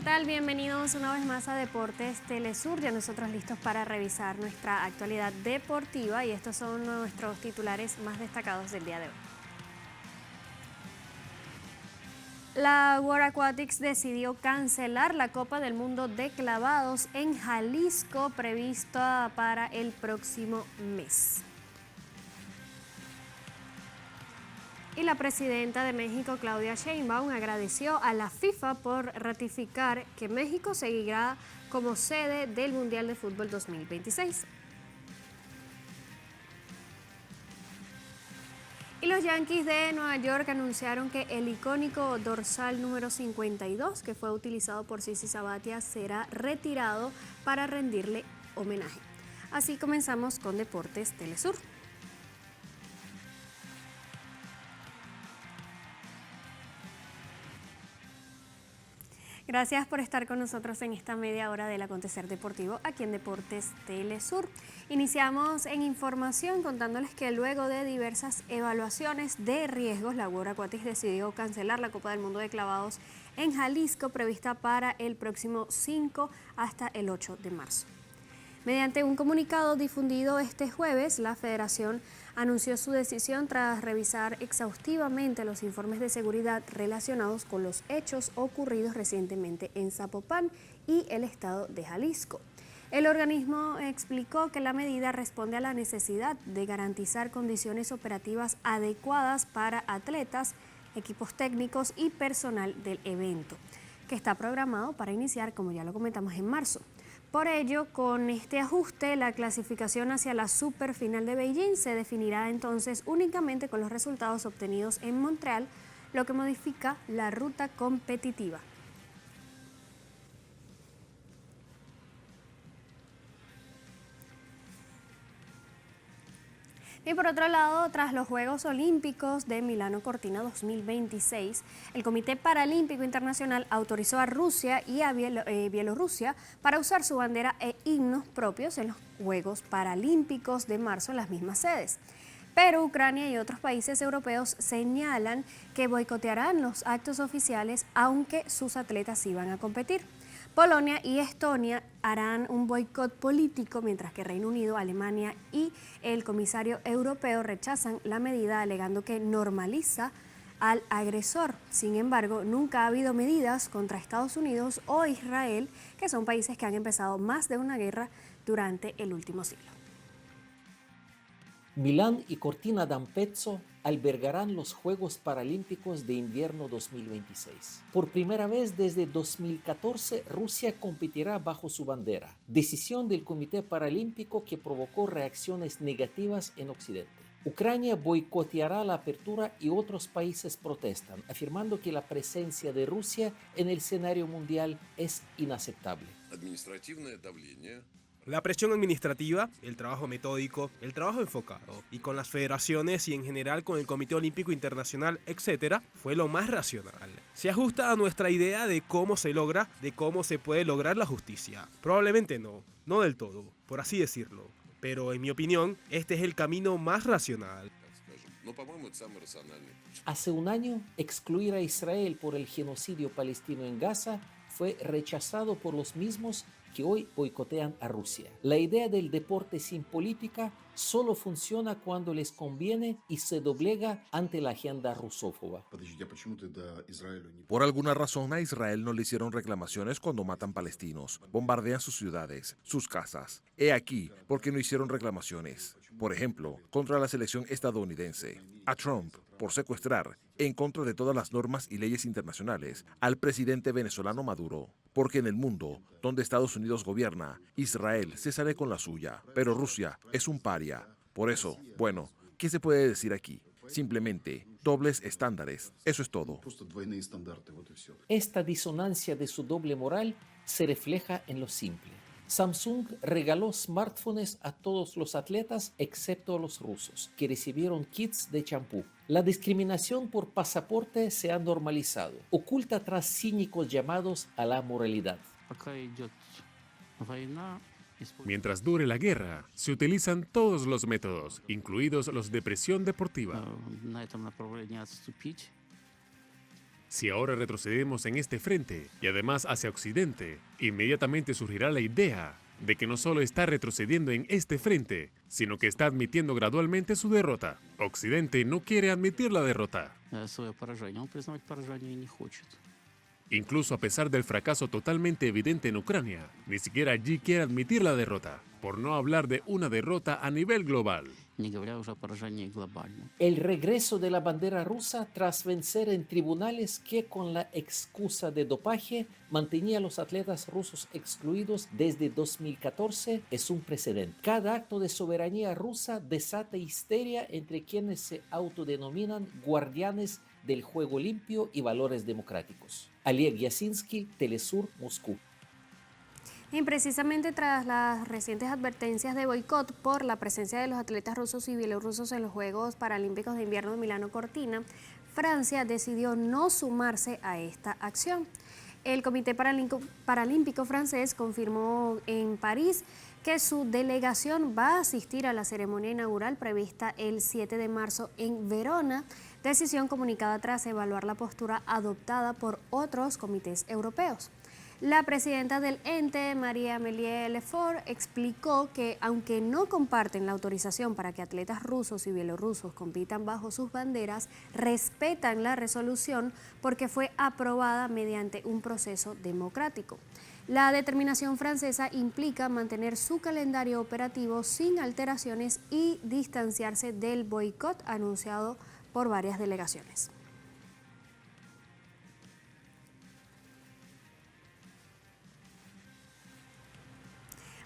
tal? Bienvenidos una vez más a Deportes Telesur. Ya nosotros listos para revisar nuestra actualidad deportiva y estos son nuestros titulares más destacados del día de hoy. La World Aquatics decidió cancelar la Copa del Mundo de clavados en Jalisco prevista para el próximo mes. Y la presidenta de México, Claudia Sheinbaum, agradeció a la FIFA por ratificar que México seguirá como sede del Mundial de Fútbol 2026. Y los Yankees de Nueva York anunciaron que el icónico dorsal número 52, que fue utilizado por Sisi Sabathia, será retirado para rendirle homenaje. Así comenzamos con Deportes Telesur. Gracias por estar con nosotros en esta media hora del acontecer deportivo aquí en Deportes Telesur. Iniciamos en información contándoles que luego de diversas evaluaciones de riesgos, la World Aquatics decidió cancelar la Copa del Mundo de clavados en Jalisco prevista para el próximo 5 hasta el 8 de marzo. Mediante un comunicado difundido este jueves, la Federación anunció su decisión tras revisar exhaustivamente los informes de seguridad relacionados con los hechos ocurridos recientemente en Zapopan y el estado de Jalisco. El organismo explicó que la medida responde a la necesidad de garantizar condiciones operativas adecuadas para atletas, equipos técnicos y personal del evento, que está programado para iniciar, como ya lo comentamos, en marzo. Por ello, con este ajuste, la clasificación hacia la Superfinal de Beijing se definirá entonces únicamente con los resultados obtenidos en Montreal, lo que modifica la ruta competitiva. Y por otro lado, tras los Juegos Olímpicos de Milano Cortina 2026, el Comité Paralímpico Internacional autorizó a Rusia y a Bielorrusia para usar su bandera e himnos propios en los Juegos Paralímpicos de marzo en las mismas sedes. Pero Ucrania y otros países europeos señalan que boicotearán los actos oficiales aunque sus atletas iban a competir. Polonia y Estonia harán un boicot político, mientras que Reino Unido, Alemania y el comisario europeo rechazan la medida alegando que normaliza al agresor. Sin embargo, nunca ha habido medidas contra Estados Unidos o Israel, que son países que han empezado más de una guerra durante el último siglo. Milán y Cortina d'Ampezzo albergarán los Juegos Paralímpicos de Invierno 2026. Por primera vez desde 2014, Rusia competirá bajo su bandera, decisión del Comité Paralímpico que provocó reacciones negativas en Occidente. Ucrania boicoteará la apertura y otros países protestan, afirmando que la presencia de Rusia en el escenario mundial es inaceptable. La presión administrativa, el trabajo metódico, el trabajo enfocado y con las federaciones y en general con el Comité Olímpico Internacional, etc., fue lo más racional. Se ajusta a nuestra idea de cómo se logra, de cómo se puede lograr la justicia. Probablemente no del todo, por así decirlo. Pero en mi opinión, este es el camino más racional. Hace un año, excluir a Israel por el genocidio palestino en Gaza fue rechazado por los mismos que hoy boicotean a Rusia. La idea del deporte sin política solo funciona cuando les conviene y se doblega ante la agenda rusófoba. Por alguna razón a Israel no le hicieron reclamaciones cuando matan palestinos, bombardean sus ciudades, sus casas. He aquí por qué no hicieron reclamaciones. Por ejemplo, contra la selección estadounidense, a Trump por secuestrar, en contra de todas las normas y leyes internacionales, al presidente venezolano Maduro. Porque en el mundo, donde Estados Unidos gobierna, Israel se sale con la suya, pero Rusia es un paria. Por eso, bueno, ¿qué se puede decir aquí? Simplemente, dobles estándares, eso es todo. Esta disonancia de su doble moral se refleja en lo simple. Samsung regaló smartphones a todos los atletas excepto a los rusos, que recibieron kits de champú. La discriminación por pasaporte se ha normalizado, oculta tras cínicos llamados a la moralidad. Mientras dure la guerra, se utilizan todos los métodos, incluidos los de presión deportiva. Si ahora retrocedemos en este frente y además hacia Occidente, inmediatamente surgirá la idea de que no solo está retrocediendo en este frente, sino que está admitiendo gradualmente su derrota. Occidente no quiere admitir la derrota. Свое поражение. Он признавать поражение не хочет. Incluso a pesar del fracaso totalmente evidente en Ucrania, ni siquiera allí quiere admitir la derrota, por no hablar de una derrota a nivel global. Не говоря уже о поражении глобальном. El regreso de la bandera rusa tras vencer en tribunales que con la excusa de dopaje mantenía a los atletas rusos excluidos desde 2014 es un precedente. Cada acto de soberanía rusa desata histeria entre quienes se autodenominan guardianes del juego limpio y valores democráticos. Oleg Yasinski, Telesur, Moscú. Y precisamente tras las recientes advertencias de boicot por la presencia de los atletas rusos y bielorrusos en los Juegos Paralímpicos de Invierno de Milano Cortina, Francia decidió no sumarse a esta acción. El Comité Paralímpico francés confirmó en París que su delegación va a asistir a la ceremonia inaugural prevista el 7 de marzo en Verona, decisión comunicada tras evaluar la postura adoptada por otros comités europeos. La presidenta del ente, Marie-Amélie Lefort, explicó que aunque no comparten la autorización para que atletas rusos y bielorrusos compitan bajo sus banderas, respetan la resolución porque fue aprobada mediante un proceso democrático. La determinación francesa implica mantener su calendario operativo sin alteraciones y distanciarse del boicot anunciado por varias delegaciones.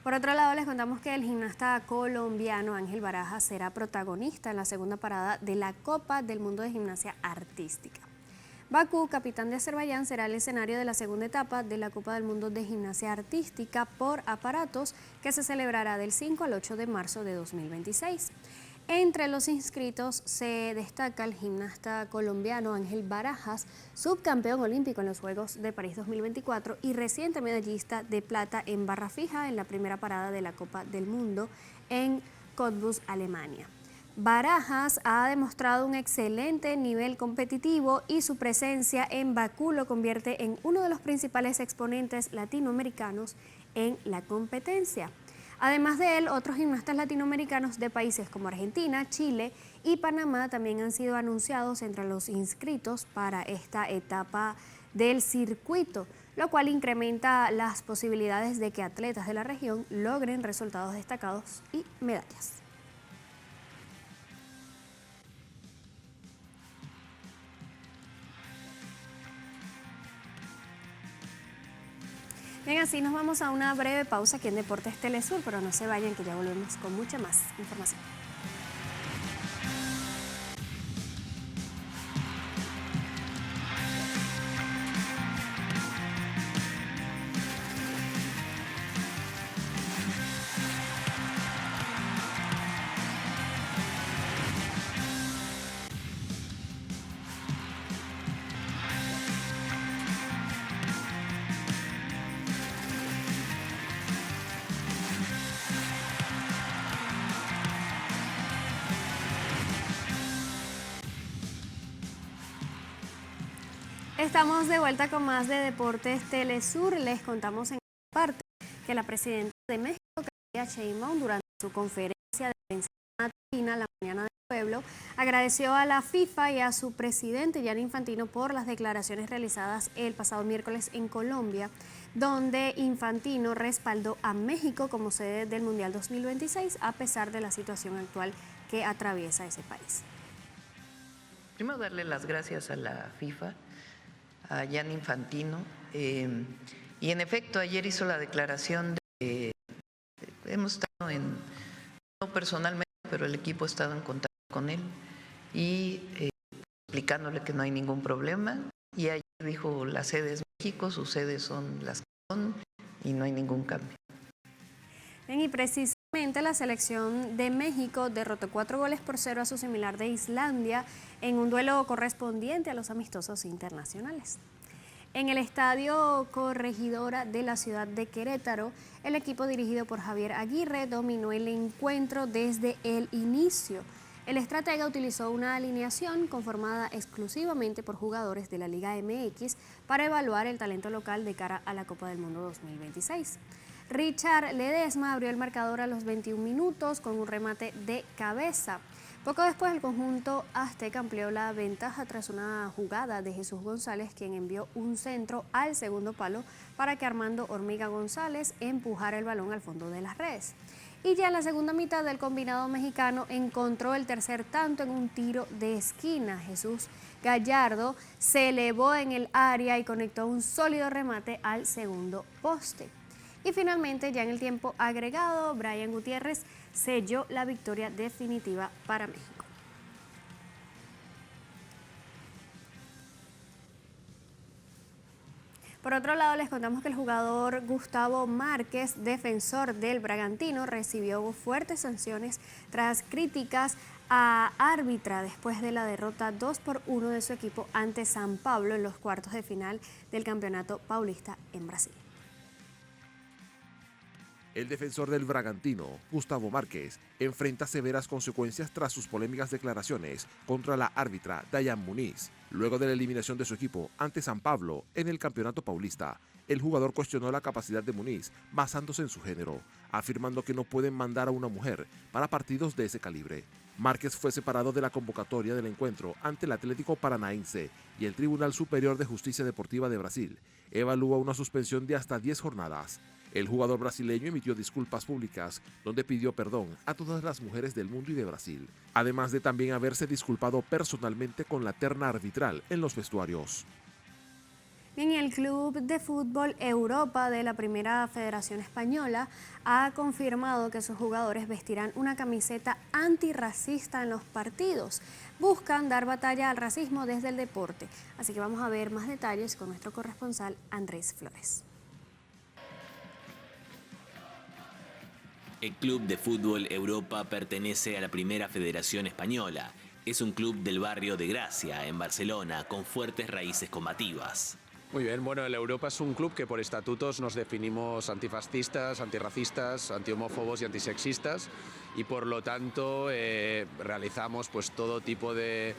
Por otro lado, les contamos que el gimnasta colombiano Ángel Barajas será protagonista en la segunda parada de la Copa del Mundo de Gimnasia Artística. Bakú, capitán de Azerbaiyán, será el escenario de la segunda etapa de la Copa del Mundo de Gimnasia Artística por aparatos que se celebrará del 5 al 8 de marzo de 2026. Entre los inscritos se destaca el gimnasta colombiano Ángel Barajas, subcampeón olímpico en los Juegos de París 2024 y reciente medallista de plata en barra fija en la primera parada de la Copa del Mundo en Cottbus, Alemania. Barajas ha demostrado un excelente nivel competitivo y su presencia en Bakú lo convierte en uno de los principales exponentes latinoamericanos en la competencia. Además de él, otros gimnastas latinoamericanos de países como Argentina, Chile y Panamá también han sido anunciados entre los inscritos para esta etapa del circuito, lo cual incrementa las posibilidades de que atletas de la región logren resultados destacados y medallas. Bien, así nos vamos a una breve pausa aquí en Deportes Telesur, pero no se vayan que ya volvemos con mucha más información. Estamos de vuelta con más de Deportes Telesur. Les contamos en parte que la presidenta de México, Claudia Sheinbaum, durante su conferencia de prensa matutina la mañana del pueblo, agradeció a la FIFA y a su presidente Gianni Infantino por las declaraciones realizadas el pasado miércoles en Colombia, donde Infantino respaldó a México como sede del Mundial 2026 a pesar de la situación actual que atraviesa ese país. Primero darle las gracias a la FIFA, a Gianni Infantino, y en efecto ayer hizo la declaración de hemos estado no personalmente, pero el equipo ha estado en contacto con él y explicándole que no hay ningún problema, y ayer dijo la sede es México, sus sedes son las que son y no hay ningún cambio. Bien, y precisamente la selección de México derrotó 4-0 a su similar de Islandia en un duelo correspondiente a los amistosos internacionales. En el Estadio Corregidora de la ciudad de Querétaro, el equipo dirigido por Javier Aguirre dominó el encuentro desde el inicio. El estratega utilizó una alineación conformada exclusivamente por jugadores de la Liga MX para evaluar el talento local de cara a la Copa del Mundo 2026. Richard Ledesma abrió el marcador a los 21 minutos con un remate de cabeza. Poco después, el conjunto azteca amplió la ventaja tras una jugada de Jesús González, quien envió un centro al segundo palo para que Armando Hormiga González empujara el balón al fondo de las redes. Y ya en la segunda mitad, del combinado mexicano encontró el tercer tanto en un tiro de esquina. Jesús Gallardo se elevó en el área y conectó un sólido remate al segundo poste. Y finalmente, ya en el tiempo agregado, Brian Gutiérrez selló la victoria definitiva para México. Por otro lado, les contamos que el jugador Gustavo Márquez, defensor del Bragantino, recibió fuertes sanciones tras críticas a árbitra después de la derrota 2-1 de su equipo ante San Pablo en los cuartos de final del Campeonato Paulista en Brasil. El defensor del Bragantino, Gustavo Márquez, enfrenta severas consecuencias tras sus polémicas declaraciones contra la árbitra Dayan Muniz. Luego de la eliminación de su equipo ante San Pablo en el Campeonato Paulista, el jugador cuestionó la capacidad de Muniz basándose en su género, afirmando que no pueden mandar a una mujer para partidos de ese calibre. Márquez fue separado de la convocatoria del encuentro ante el Atlético Paranaense y el Tribunal Superior de Justicia Deportiva de Brasil evalúa una suspensión de hasta 10 jornadas. El jugador brasileño emitió disculpas públicas, donde pidió perdón a todas las mujeres del mundo y de Brasil, además de también haberse disculpado personalmente con la terna arbitral en los vestuarios. Bien, el Club de Fútbol Europa de la Primera Federación Española ha confirmado que sus jugadores vestirán una camiseta antirracista en los partidos. Buscan dar batalla al racismo desde el deporte. Así que vamos a ver más detalles con nuestro corresponsal Andrés Flores. El Club de Fútbol Europa pertenece a la Primera Federación Española. Es un club del barrio de Gracia, en Barcelona, con fuertes raíces combativas. Muy bien, bueno, el Europa es un club que por estatutos nos definimos antifascistas, antirracistas, antihomófobos y antisexistas, y por lo tanto realizamos pues todo tipo de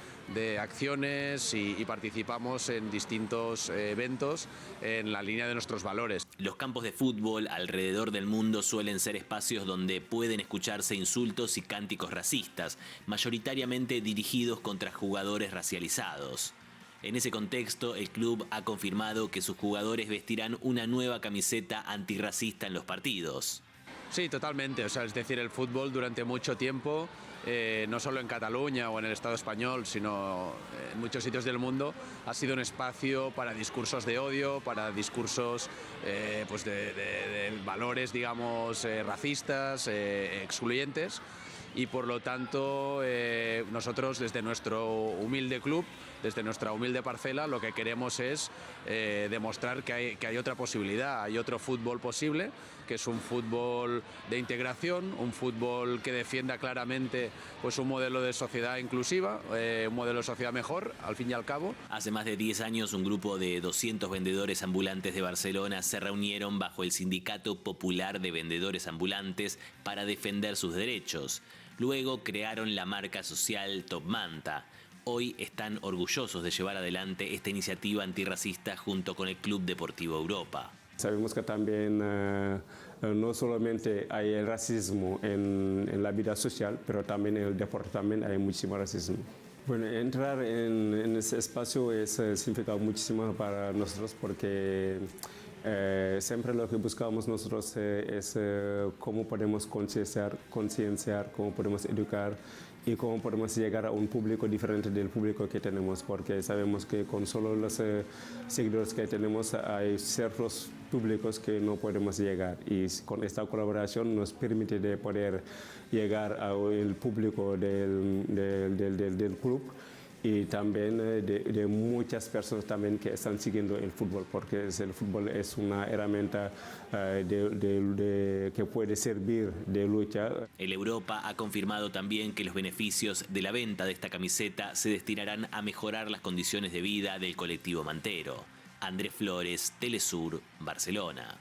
acciones y participamos en distintos eventos en la línea de nuestros valores. Los campos de fútbol alrededor del mundo suelen ser espacios donde pueden escucharse insultos y cánticos racistas, mayoritariamente dirigidos contra jugadores racializados. En ese contexto, el club ha confirmado que sus jugadores vestirán una nueva camiseta antirracista en los partidos. Sí, totalmente. O sea, es decir, el fútbol durante mucho tiempo, no solo en Cataluña o en el Estado español, sino en muchos sitios del mundo, ha sido un espacio para discursos de odio, para discursos pues de valores, digamos, racistas, excluyentes. Y por lo tanto, nosotros desde nuestro humilde club, desde nuestra humilde parcela, lo que queremos es demostrar que hay otra posibilidad, hay otro fútbol posible, que es un fútbol de integración, un fútbol que defienda claramente pues, un modelo de sociedad inclusiva, un modelo de sociedad mejor, al fin y al cabo. Hace más de 10 años, un grupo de 200 vendedores ambulantes de Barcelona se reunieron bajo el Sindicato Popular de Vendedores Ambulantes para defender sus derechos. Luego crearon la marca social Top Manta. Hoy están orgullosos de llevar adelante esta iniciativa antirracista junto con el Club Deportivo Europa. Sabemos que también no solamente hay el racismo en la vida social, pero también en el deporte también hay muchísimo racismo. Bueno, entrar en ese espacio significa muchísimo para nosotros porque siempre lo que buscamos nosotros es cómo podemos concienciar, cómo podemos educar y cómo podemos llegar a un público diferente del público que tenemos, porque sabemos que con solo los seguidores que tenemos hay ciertos públicos que no podemos llegar, y con esta colaboración nos permite de poder llegar al público del club y también de muchas personas también que están siguiendo el fútbol, porque el fútbol es una herramienta que puede servir de lucha. El Europa ha confirmado también que los beneficios de la venta de esta camiseta se destinarán a mejorar las condiciones de vida del colectivo mantero. Andrés Flores, Telesur, Barcelona.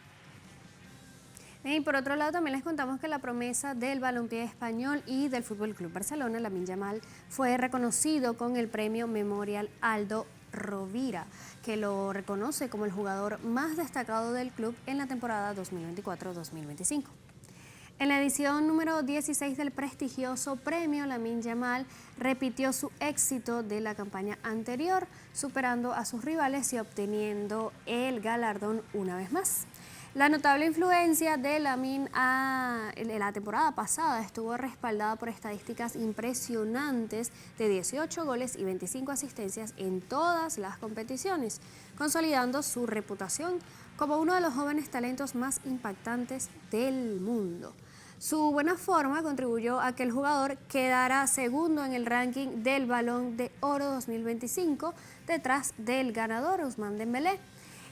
Y por otro lado, también les contamos que la promesa del balompié español y del Fútbol Club Barcelona, Lamine Yamal, fue reconocido con el premio Memorial Aldo Rovira, que lo reconoce como el jugador más destacado del club en la temporada 2024-2025. En la edición número 16 del prestigioso premio, Lamine Yamal repitió su éxito de la campaña anterior, superando a sus rivales y obteniendo el galardón una vez más. La notable influencia de Lamine en la temporada pasada estuvo respaldada por estadísticas impresionantes de 18 goles y 25 asistencias en todas las competiciones, consolidando su reputación como uno de los jóvenes talentos más impactantes del mundo. Su buena forma contribuyó a que el jugador quedara segundo en el ranking del Balón de Oro 2025, detrás del ganador Ousmane Dembélé.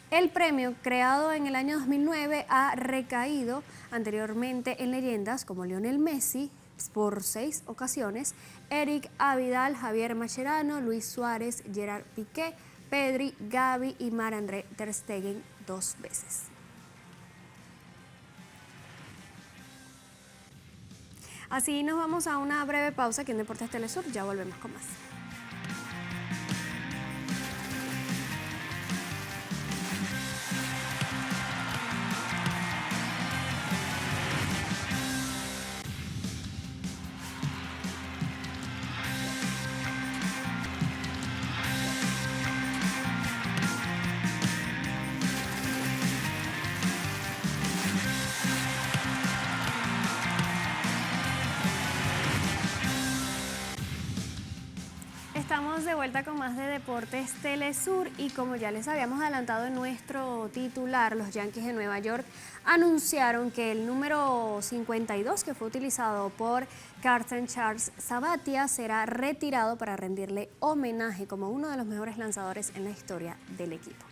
El premio, creado en el año 2009, ha recaído anteriormente en leyendas como Lionel Messi por 6 ocasiones, Eric Abidal, Javier Mascherano, Luis Suárez, Gerard Piqué, Pedri, Gavi y Marc-André ter Stegen 2 veces. Así nos vamos a una breve pausa aquí en Deportes Telesur, ya volvemos con más. Estamos de vuelta con más de Deportes Telesur y como ya les habíamos adelantado en nuestro titular, los Yankees de Nueva York anunciaron que el número 52 que fue utilizado por Carson Charles Sabathia será retirado para rendirle homenaje como uno de los mejores lanzadores en la historia del equipo.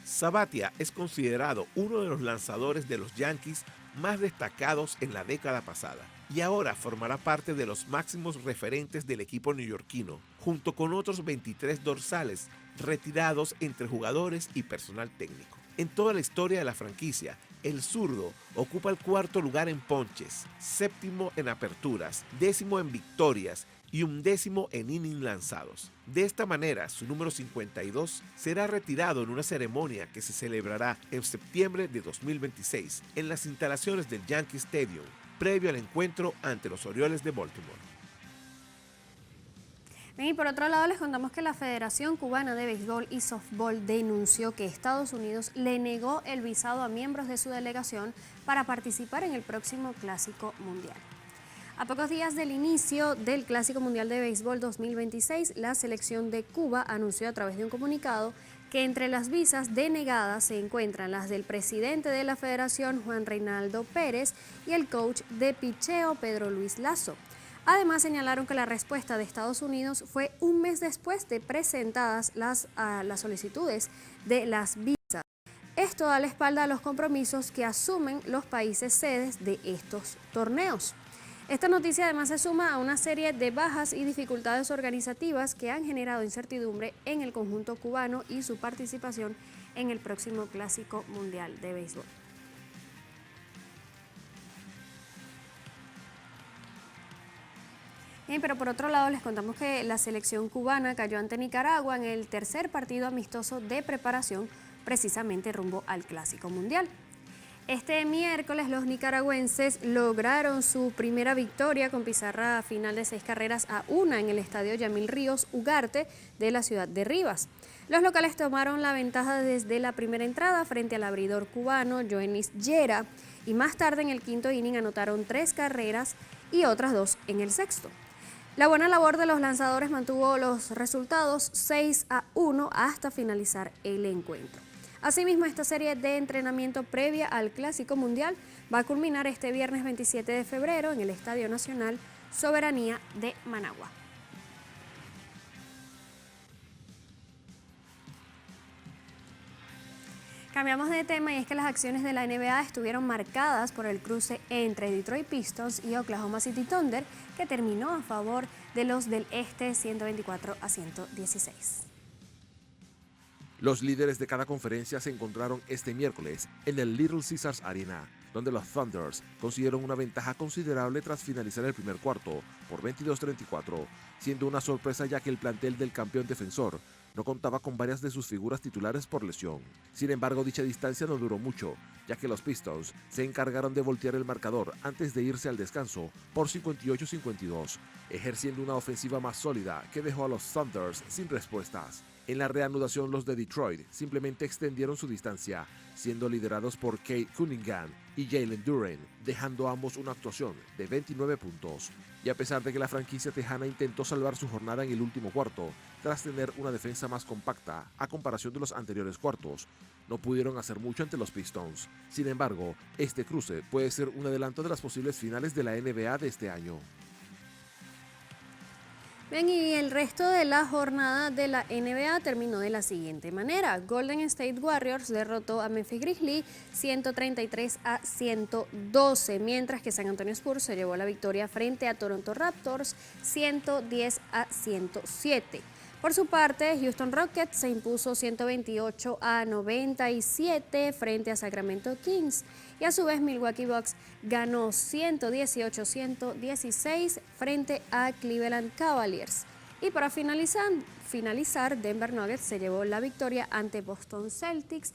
Sabathia es considerado uno de los lanzadores de los Yankees más destacados en la década pasada y ahora formará parte de los máximos referentes del equipo neoyorquino, junto con otros 23 dorsales retirados entre jugadores y personal técnico. En toda la historia de la franquicia, el zurdo ocupa el 4º lugar en ponches, 7º en aperturas, 10º en victorias y 11º en innings lanzados. De esta manera, su número 52 será retirado en una ceremonia que se celebrará en septiembre de 2026 en las instalaciones del Yankee Stadium, previo al encuentro ante los Orioles de Baltimore. Y por otro lado les contamos que la Federación Cubana de Béisbol y Softball denunció que Estados Unidos le negó el visado a miembros de su delegación para participar en el próximo Clásico Mundial. A pocos días del inicio del Clásico Mundial de Béisbol 2026, la selección de Cuba anunció a través de un comunicado que entre las visas denegadas se encuentran las del presidente de la Federación, Juan Reinaldo Pérez, y el coach de picheo, Pedro Luis Lazo. Además, señalaron que la respuesta de Estados Unidos fue un mes después de presentadas las solicitudes de las visas. Esto da la espalda a los compromisos que asumen los países sedes de estos torneos. Esta noticia además se suma a una serie de bajas y dificultades organizativas que han generado incertidumbre en el conjunto cubano y su participación en el próximo Clásico Mundial de Béisbol. Bien, pero por otro lado les contamos que la selección cubana cayó ante Nicaragua en el tercer partido amistoso de preparación precisamente rumbo al Clásico Mundial. Este miércoles los nicaragüenses lograron su primera victoria con pizarra final de 6-1 en el estadio Yamil Ríos Ugarte de la ciudad de Rivas. Los locales tomaron la ventaja desde la primera entrada frente al abridor cubano Yoenis Llera y más tarde en el quinto inning anotaron 3 carreras y otras 2 en el sexto. La buena labor de los lanzadores mantuvo los resultados 6-1 hasta finalizar el encuentro. Asimismo, esta serie de entrenamiento previa al Clásico Mundial va a culminar este viernes 27 de febrero en el Estadio Nacional Soberanía de Managua. Cambiamos de tema y es que las acciones de la NBA estuvieron marcadas por el cruce entre Detroit Pistons y Oklahoma City Thunder, que terminó a favor de los del Este 124-116. Los líderes de cada conferencia se encontraron este miércoles en el Little Caesars Arena, donde los Thunders consiguieron una ventaja considerable tras finalizar el primer cuarto por 22-34, siendo una sorpresa ya que el plantel del campeón defensor no contaba con varias de sus figuras titulares por lesión. Sin embargo, dicha distancia no duró mucho, ya que los Pistons se encargaron de voltear el marcador antes de irse al descanso por 58-52, ejerciendo una ofensiva más sólida que dejó a los Thunders sin respuestas. En la reanudación, los de Detroit simplemente extendieron su distancia, siendo liderados por Kate Cunningham y Jalen Duren, dejando a ambos una actuación de 29 puntos. Y a pesar de que la franquicia tejana intentó salvar su jornada en el último cuarto, tras tener una defensa más compacta a comparación de los anteriores cuartos, no pudieron hacer mucho ante los Pistons. Sin embargo, este cruce puede ser un adelanto de las posibles finales de la NBA de este año. Bien, y el resto de la jornada de la NBA terminó de la siguiente manera. Golden State Warriors derrotó a Memphis Grizzlies 133-112, mientras que San Antonio Spurs se llevó la victoria frente a Toronto Raptors 110-107. Por su parte, Houston Rockets se impuso 128-97 frente a Sacramento Kings y a su vez Milwaukee Bucks ganó 118-116 frente a Cleveland Cavaliers. Y para finalizar, Denver Nuggets se llevó la victoria ante Boston Celtics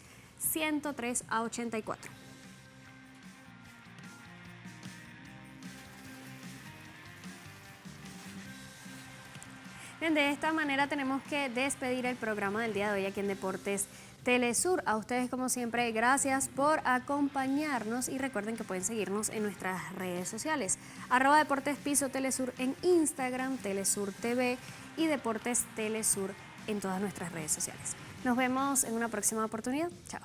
103-84. Bien, de esta manera tenemos que despedir el programa del día de hoy aquí en Deportes Telesur. A ustedes, como siempre, gracias por acompañarnos y recuerden que pueden seguirnos en nuestras redes sociales. @DeportesPiso_Telesur en Instagram, Telesur TV y Deportes Telesur en todas nuestras redes sociales. Nos vemos en una próxima oportunidad. Chao.